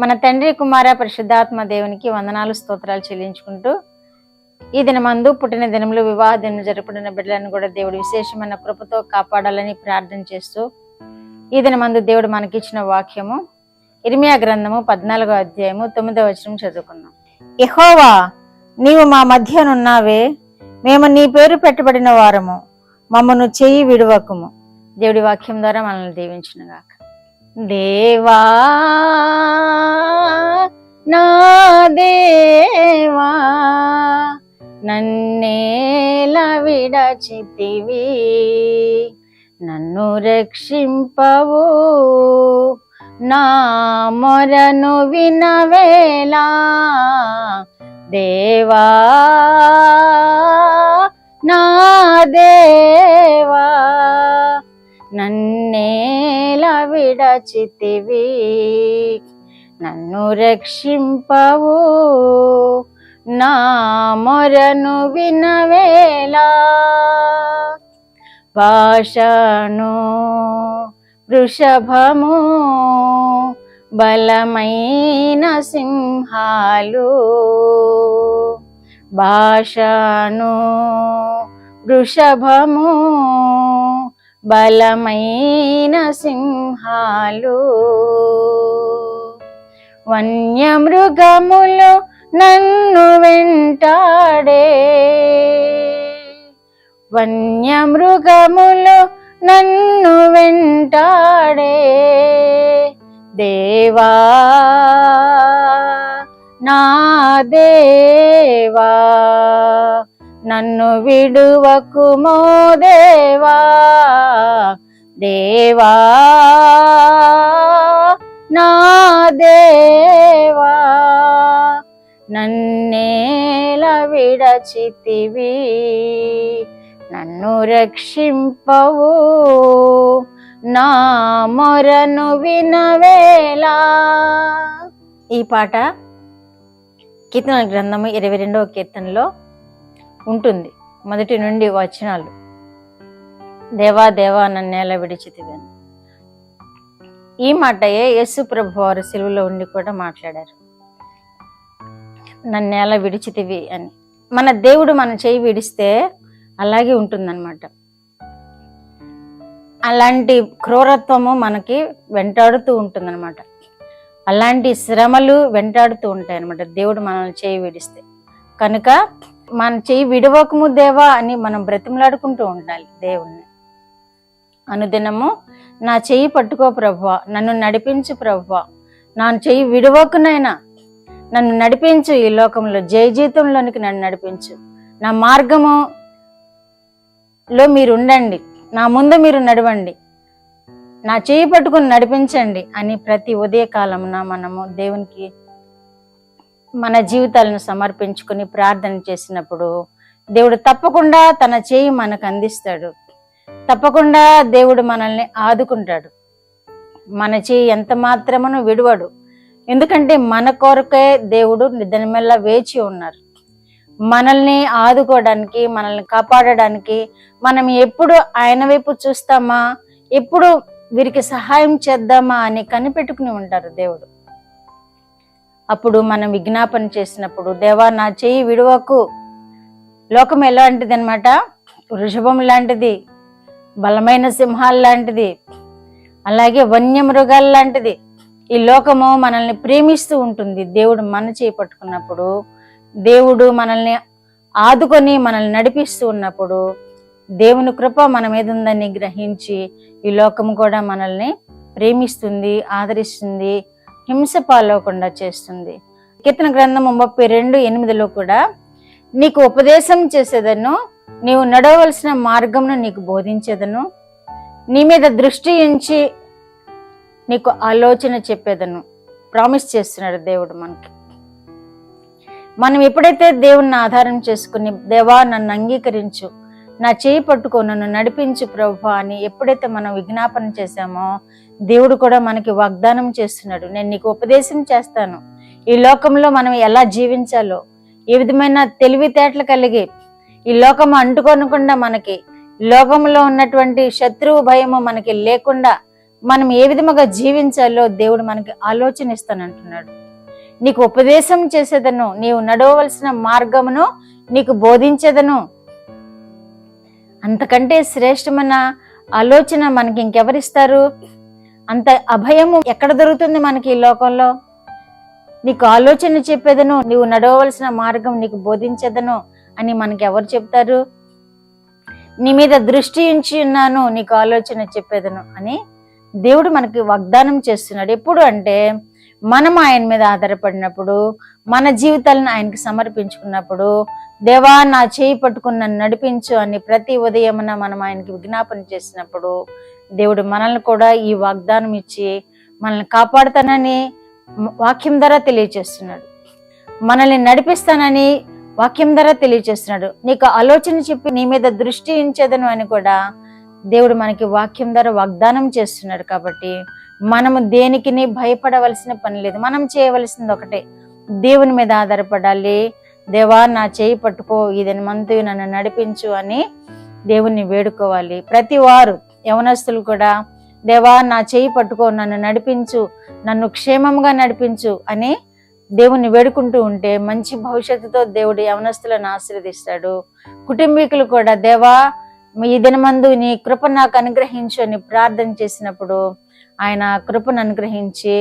మన తండ్రి కుమార పరిశుద్ధాత్మ దేవునికి వందనాలు స్తోత్రాలు చెల్లించుకుంటూ ఈ దినమందు పుట్టిన దినములు వివాహ దినం జరుపుకున్న బిడ్డలను కూడా దేవుడు విశేషమైన కృపతో కాపాడాలని ప్రార్థన చేస్తూ ఈ దినమందు దేవుడు మనకిచ్చిన వాక్యము ఇర్మియా గ్రంథము 14వ అధ్యాయము 9వ వచనం చదువుకున్నాం. యెహోవా, నీవు మా మధ్యనున్నావే, మేము నీ పేరు పెట్టబడిన వారము, మమ్మను చెయ్యి విడువకుము. దేవుడి వాక్యం ద్వారా మనల్ని దీవించునుగాక. దేవా నా దేవా, నన్నేలా విడచితివి, నన్ను రక్షింపవు, నా మొరను వినవేలా. దేవా నా దేవా, నన్నేలా విడచితివి, నన్ను రక్షింపవు, నా మొరను వినవేలా. భాషను వృషభము బలమైన సింహాలు, భాషను వృషభము బలమైన సింహాలు, వన్యమృగములు నన్ను వెంటాడే, వన్యమృగములు నన్ను వెంటాడే. దేవా నా దేవా, నన్ను విడువకుమో దేవా. దేవా నా దేవా, నన్నేలా విడచితివి, నన్ను రక్షింపవు, నా మొరను వినవేలా. ఈ పాట కీర్తన గ్రంథము 22వ కీర్తనలో ఉంటుంది. మొదటి నుండి వచనాలు. దేవా దేవా, నన్నేలా విడిచితివి. ఈ మాటయే యేసు ప్రభు వారు సిలువలో ఉండి కూడా మాట్లాడారు, నన్నేలా విడిచితివి అని. మన దేవుడు మన చేయి విడిస్తే అలాగే ఉంటుందన్నమాట. అలాంటి క్రూరత్వము మనకి వెంటాడుతూ ఉంటుందన్నమాట. అలాంటి శ్రమలు వెంటాడుతూ ఉంటాయి అన్నమాట దేవుడు మనల్ని చేయి విడిస్తే. కనుక మన చేయి విడవకము దేవా అని మనం బ్రతిమలాడుకుంటూ ఉండాలి దేవుణ్ణి. అనుదినము నా చెయ్యి పట్టుకో ప్రభువా, నన్ను నడిపించు ప్రభువా, నా చెయ్యి విడవకునైనా నన్ను నడిపించు, ఈ లోకంలో జయ జీవితంలోనికి నన్ను నడిపించు, నా మార్గములో మీరు ఉండండి, నా ముందు మీరు నడవండి, నా చెయ్యి పట్టుకుని నడిపించండి అని ప్రతి ఉదయకాలమున మనము దేవునికి మన జీవితాలను సమర్పించుకుని ప్రార్థన చేసినప్పుడు దేవుడు తప్పకుండా తన చేయి మనకు అందిస్తాడు. తప్పకుండా దేవుడు మనల్ని ఆదుకుంటాడు. మన చేయి ఎంత మాత్రమును విడువడు. ఎందుకంటే మన కొరకే దేవుడు నిద్రమెల్ల వేచి ఉన్నారు. మనల్ని ఆదుకోవడానికి, మనల్ని కాపాడడానికి. మనం ఎప్పుడు ఆయన వైపు చూస్తామా, ఎప్పుడు వీరికి సహాయం చేద్దామా అని కనిపెట్టుకుని ఉంటారు దేవుడు. అప్పుడు మనం విజ్ఞాపన చేసినప్పుడు, దేవా నా చెయ్యి విడువకు. లోకం ఎలాంటిది అనమాట, వృషభం లాంటిది, బలమైన సింహాలు లాంటిది, అలాగే వన్యమృగాలు లాంటిది. ఈ లోకము మనల్ని ప్రేమిస్తూ ఉంటుంది. దేవుడు మన చేయి పట్టుకున్నప్పుడు, దేవుడు మనల్ని ఆదుకొని మనల్ని నడిపిస్తూ ఉన్నప్పుడు, దేవుని కృప మన మీద ఉందని గ్రహించి ఈ లోకము కూడా మనల్ని ప్రేమిస్తుంది, ఆదరిస్తుంది, హింస పాలవకుండా చేస్తుంది. కీర్తన గ్రంథము 32:8 కూడా, నీకు ఉపదేశం చేసేదను, నీవు నడవలసిన మార్గమును నీకు బోధించేదను, నీ మీద దృష్టి ఉంచి నీకు ఆలోచన చెప్పేదను. ప్రామిస్ చేస్తున్నాడు దేవుడు మనకి. మనం ఎప్పుడైతే దేవుణ్ణి ఆధారం చేసుకుని, దేవా నన్ను అంగీకరించు, నా చేయి పట్టుకో, నన్ను నడిపించు ప్రభువా అని ఎప్పుడైతే మనం విజ్ఞాపన చేశామో, దేవుడు కూడా మనకి వాగ్దానం చేస్తున్నాడు, నేను నీకు ఉపదేశం చేస్తాను. ఈ లోకంలో మనం ఎలా జీవించాలో, ఏ విధమైన తెలివితేటలు కలిగి ఈ లోకము అంటుకోనకుండా, మనకి లోకంలో ఉన్నటువంటి శత్రువు భయము మనకి లేకుండా మనం ఏ విధముగా జీవించాలో దేవుడు మనకి ఆలోచన ఇస్తానంటున్నాడు. నీకు ఉపదేశం చేసేదను, నీవు నడవవలసిన మార్గమును నీకు బోధించేదను. అంతకంటే శ్రేష్టమైన ఆలోచన మనకి ఇంకెవరిస్తారు? అంత అభయము ఎక్కడ దొరుకుతుంది మనకి ఈ లోకంలో? నీకు ఆలోచన చెప్పేదను, నీవు నడవవలసిన మార్గం నీకు బోధించేదను అని మనకి ఎవరు చెప్తారు? నీ మీద దృష్టి ఉంచి ఉన్నాను, నీకు ఆలోచన చెప్పేదను అని దేవుడు మనకి వాగ్దానం చేస్తున్నాడు. ఎప్పుడు అంటే మనం ఆయన మీద ఆధారపడినప్పుడు, మన జీవితాలను ఆయనకి సమర్పించుకున్నప్పుడు, దేవా నా చేయి పట్టుకుని నన్ను నడిపించు అని ప్రతి ఉదయమున మనం ఆయనకి విజ్ఞాపన చేసినప్పుడు దేవుడు మనల్ని కూడా ఈ వాగ్దానం ఇచ్చి మనల్ని కాపాడుతానని వాక్యం ద్వారా తెలియజేస్తున్నాడు. మనల్ని నడిపిస్తానని వాక్యం ద్వారా తెలియజేస్తున్నాడు. నీకు ఆలోచన చెప్పి నీ మీద దృష్టి ఉంచేదను అని కూడా దేవుడు మనకి వాక్యం ద్వారా వాగ్దానం చేస్తున్నాడు. కాబట్టి మనము దేనికి భయపడవలసిన పని లేదు. మనం చేయవలసింది ఒకటే, దేవుని మీద ఆధారపడాలి. దేవా నా చేయి పట్టుకో, ఈ దినమంతా నన్ను నడిపించు అని దేవుణ్ణి వేడుకోవాలి. ప్రతి వారు యవనస్తులు కూడా దేవా నా చేయి పట్టుకో, నన్ను నడిపించు, నన్ను క్షేమంగా నడిపించు అని దేవుణ్ణి వేడుకుంటూ ఉంటే మంచి భవిష్యత్తుతో దేవుడు యవనస్తులను ఆశీర్వదిస్తాడు. కుటుంబీకులు కూడా దేవా ఈ దినమందు నీ కృప నాకు అనుగ్రహించు అని ప్రార్థన చేసినప్పుడు ఆయన కృపను అనుగ్రహించి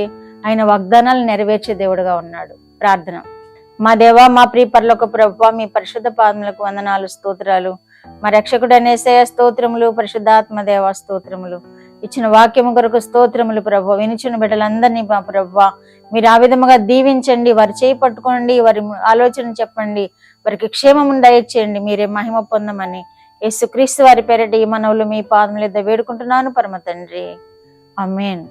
ఆయన వాగ్దానాలు నెరవేర్చే దేవుడుగా ఉన్నాడు. ప్రార్థన. మా దేవా, మా ప్రియ పరలోక ప్రభువా, మీ పరిశుద్ధ పాదములకు వందనాలు, స్తోత్రాలు. మా రక్షకుడు యేసయ్య స్తోత్రములు, పరిశుద్ధాత్మ దేవా స్తోత్రములు. ఇచ్చిన వాక్యము కొరకు స్తోత్రములు ప్రభువా. వినిచిన బిడ్డలందరినీ మా ప్రభువా మీరు ఆ విధముగా దీవించండి, వారి చేయి పట్టుకోండి, వారి ఆలోచన చెప్పండి, వారికి క్షేమము దయచేయండి, మీరే మహిమ పొందమని యేసుక్రీస్తు వారి పేరిట ఈ మనవులు మీ పాదముల యొద్ద వేడుకుంటున్నాను పరమ తండ్రి. ఆమేన్.